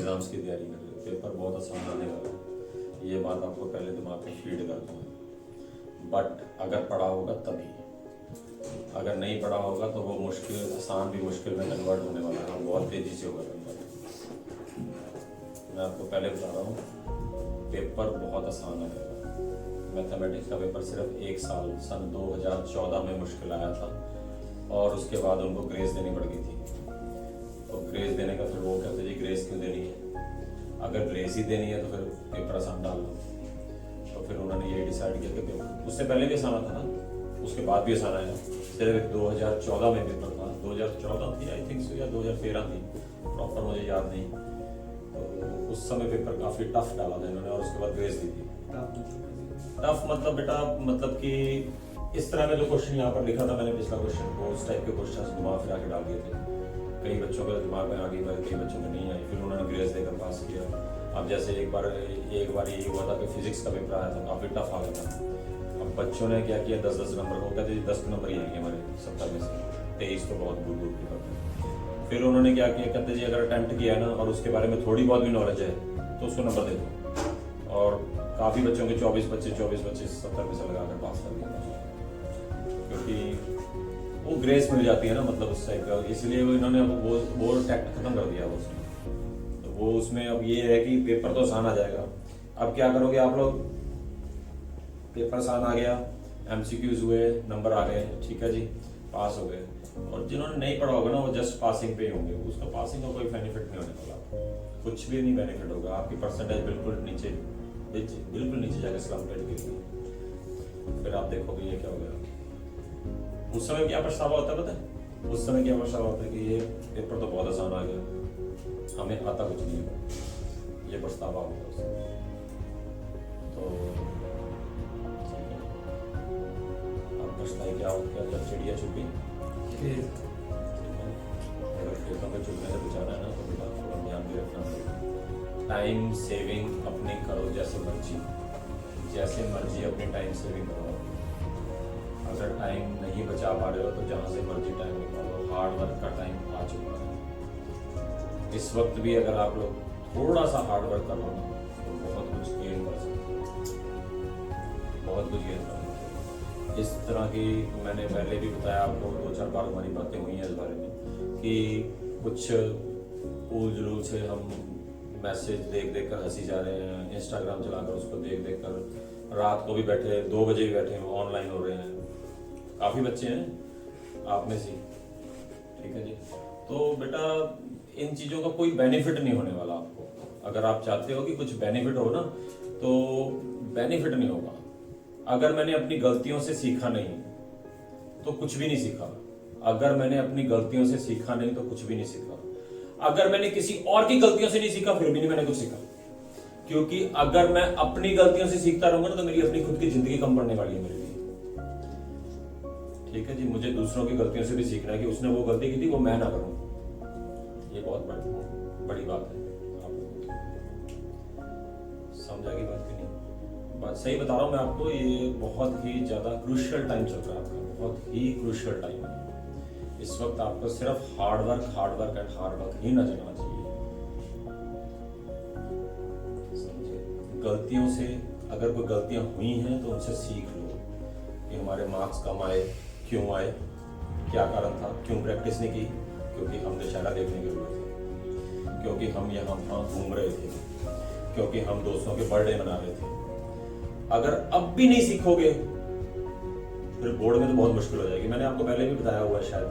Exams की तैयारी कर रहे हो, पेपर बहुत आसान आने वाला है, ये बात आपको पहले दिमाग में फीड कर दूँ। बट अगर पढ़ा होगा तभी, अगर नहीं पढ़ा होगा तो वो मुश्किल आसान भी मुश्किल में कन्वर्ट होने वाला है और बहुत तेज़ी से होगा कन्वर्ट। मैं आपको पहले बता रहा हूँ पेपर बहुत आसान है। मैथमेटिक्स का पेपर सिर्फ एक साल सन 2014 में मुश्किल आया था और उसके बाद उनको ग्रेस देनी पड़ गई थी। तो ग्रेस देने का फिर वो कहते जी ग्रेस क्यों देनी है, अगर ग्रेस ही देनी है तो फिर पेपर आसान डाल दो। तो फिर उन्होंने ये डिसाइड किया कि पेपर उससे पहले भी आसान था ना, उसके बाद भी आसान आया। सिर्फ 2014 में पेपर था, 2014 थी आई थिंक सो या 2013 थी, प्रॉपर मुझे याद नहीं। तो उस समय पेपर काफ़ी टफ डाला था इन्होंने और उसके बाद ग्रेस दी थी। टफ मतलब बेटा मतलब कि इस तरह का जो क्वेश्चन यहाँ पर लिखा था मैंने पिछला क्वेश्चन को, उस टाइप के क्वेश्चन घुमा फिरा के डाल दिए थे। कई बच्चों के दिमाग में आ गई, कई बच्चों में नहीं आई, फिर उन्होंने ग्रेस देकर पास किया। अब जैसे एक बार ये हुआ था कि फिजिक्स का पेपर आया था, काफ़ी टफ आ गया था। अब बच्चों ने क्या किया, 10-10 नंबर को कहते 10 नंबर ही आएंगे हमारे 70 में से, 23 तो बहुत दूर दूर की बात है। फिर उन्होंने क्या किया, कहते जी अगर अटेम्प्ट किया है ना और उसके बारे में थोड़ी बहुत भी नॉलेज है तो उसको नंबर दे दो। और काफ़ी बच्चों के 24-25 70 में से लगाकर पास कर दिया, क्योंकि वो ग्रेस मिल जाती है ना, मतलब उस टाइप का। इसलिए वो इन्होंने वो टैक्ट खत्म कर दिया उसमें। तो वो उसमें अब ये है कि पेपर तो आसान आ जाएगा। अब क्या करोगे आप लोग, पेपर आसान आ गया, MCQs हुए, नंबर आ गए, ठीक है जी, पास हो गए। और जिन्होंने नहीं पढ़ा होगा ना वो जस्ट पासिंग पे ही होंगे, उसका पासिंग का कोई बेनिफिट नहीं होने वाला, कुछ भी नहीं बेनिफिट होगा। आपकी परसेंटेज बिल्कुल नीचे जाकर स्लम पे गिरेगी। फिर आप देखोगे ये क्या हो गया। उस समय क्या पछतावा होता है पता है, उस समय क्या पछतावा होता है कि ये पेपर तो बहुत आसान आ गया, हमें आता कुछ नहीं है, ये पछतावा होता है उस समय। तो अब पछताई क्या होता है, जब चिड़िया चुपी, अगर खेतों में चुपने से बचाना है ना तो बेटा थोड़ा ध्यान भी रखना पड़ेगा। टाइम सेविंग अपनी करो जैसे मर्जी अपनी टाइम सेविंग करो। अगर टाइम नहीं बचा पा रहे हो तो जहाँ से मर्जी टाइम निकालो, हार्ड वर्क का टाइम आ चुका है। इस वक्त भी अगर आप लोग थोड़ा सा हार्ड वर्क करो ना तो बहुत कुछ गेन कर सकते हो, बहुत कुछ गेन कर सकते हो। इस तरह की मैंने पहले भी बताया आपको, 2-4 बार हमारी बातें हुई हैं इस बारे में कि कुछ उल जुलूल से हम मैसेज देख कर हंसी जा रहे हैं, इंस्टाग्राम चलाकर उसको देख कर रात को भी बैठे 2 बजे भी बैठे ऑनलाइन हो रहे हैं। काफ़ी बच्चे हैं आप में से, ठीक है जी। तो बेटा इन चीज़ों का कोई बेनिफिट नहीं होने वाला आपको। अगर आप चाहते हो कि कुछ बेनिफिट हो ना तो बेनिफिट नहीं होगा। अगर मैंने अपनी गलतियों से सीखा नहीं तो कुछ भी नहीं सीखा, अगर मैंने अपनी गलतियों से सीखा नहीं तो कुछ भी नहीं सीखा, अगर मैंने किसी और की गलतियों से नहीं सीखा फिर भी नहीं मैंने कुछ सीखा। क्योंकि अगर मैं अपनी गलतियों से सीखता रहूंगा ना तो मेरी अपनी खुद की जिंदगी कम पड़ने वाली है मेरे लिए, ठीक है जी। मुझे दूसरों की गलतियों से भी सीखना है कि उसने वो गलती की थी वो मैं ना करूं, ये बहुत बड़ी बात है। आप समझ आ गई बात की नहीं? बात सही बता रहा हूं मैं आपको, ये बहुत ही ज्यादा क्रूशियल टाइम चल रहा है आपका, बहुत ही क्रूशियल टाइम है। इस वक्त आपको सिर्फ hard work and hard work ही नजर आना चाहिए। समझे, गलतियों से अगर कोई गलतियां हुई हैं तो उनसे सीख लो कि हमारे मार्क्स कम आए, क्यों आए, क्या कारण था, क्यों प्रैक्टिस नहीं की, क्योंकि हम दशहरा देखने गए हुए थे, क्योंकि हम यहाँ घूम रहे थे, क्योंकि हम दोस्तों के बर्थडे मना रहे थे। अगर अब भी नहीं सीखोगे फिर बोर्ड में तो बहुत मुश्किल हो जाएगी। मैंने आपको पहले भी बताया हुआ है शायद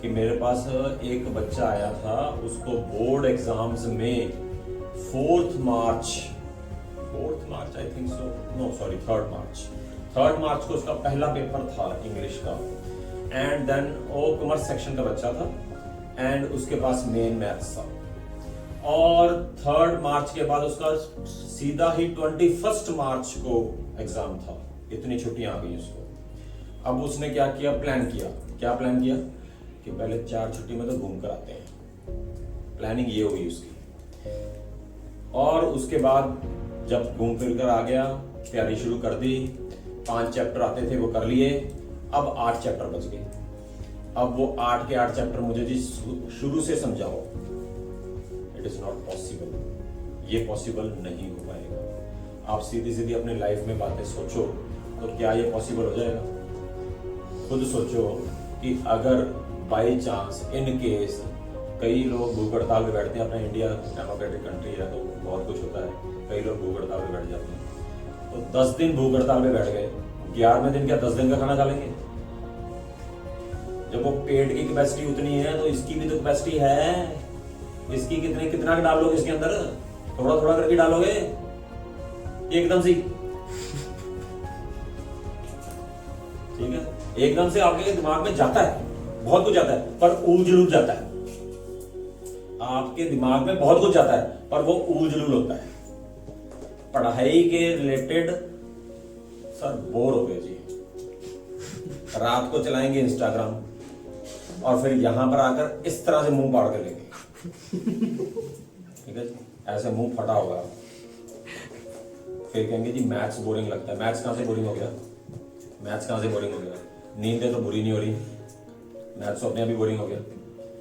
कि मेरे पास एक बच्चा आया था, उसको बोर्ड एग्जाम्स में 4 March I think so, no sorry 3 March को उसका पहला पेपर था इंग्लिश का, एंड देन वो कॉमर्स सेक्शन का बच्चा था एंड उसके पास मेन मैथ्स था। और 3 मार्च के बाद उसका सीधा ही 21 मार्च को एग्जाम था। इतनी छुट्टियां आ गई उसको। अब उसने क्या किया, प्लान किया कि पहले 4 छुट्टी में तो घूम कर आते हैं। प्लानिंग ये हुई उसकी। और उसके बाद जब घूम फिर कर आ गया, तैयारी शुरू कर दी, 5 चैप्टर आते थे वो कर लिए, अब 8 चैप्टर बच गए। अब वो 8 के 8 चैप्टर मुझे जी शुरू से समझाओ, इट इज नॉट पॉसिबल। ये पॉसिबल नहीं हो पाएगा। आप सीधी सीधी अपनी लाइफ में बातें सोचो तो क्या ये पॉसिबल हो जाएगा? खुद सोचो कि अगर बाई चांस इन केस कई लोग भूख हड़ताल पे बैठते हैं, अपना इंडिया डेमोक्रेटिक कंट्री है तो बहुत कुछ होता है, कई लोग भूख हड़ताल पे बैठ जाते हैं, तो 10 दिन भूख हड़ताल पे बैठ गए, 11वें दिन क्या 10 दिन का खाना खा लेंगे? जब वो पेट की कैपेसिटी उतनी है तो इसकी भी तो कैपेसिटी है। इसकी कितना डालोगे इसके अंदर? थोड़ा थोड़ा करके डालोगे एकदम से? ठीक है, एकदम से आपके दिमाग में जाता है, बहुत कुछ जाता है पर ऊल-जलूल जाता है। आपके दिमाग में बहुत कुछ जाता है पर वो ऊल-जलूल होता है। पढ़ाई के रिलेटेड सर बोर हो गए जी, रात को चलाएंगे इंस्टाग्राम और फिर यहां पर आकर इस तरह से मुंह फाड़ कर लेंगे। ठीक है जी, ऐसे मुंह फटा होगा, फिर कहेंगे जी मैथ्स बोरिंग लगता है। मैथ्स कहां से बोरिंग हो गया? मैथ्स कहां से बोरिंग हो गया? नींदें तो बुरी नहीं हो रही, मैथ्स तो अपने आप ही बोरिंग हो गया।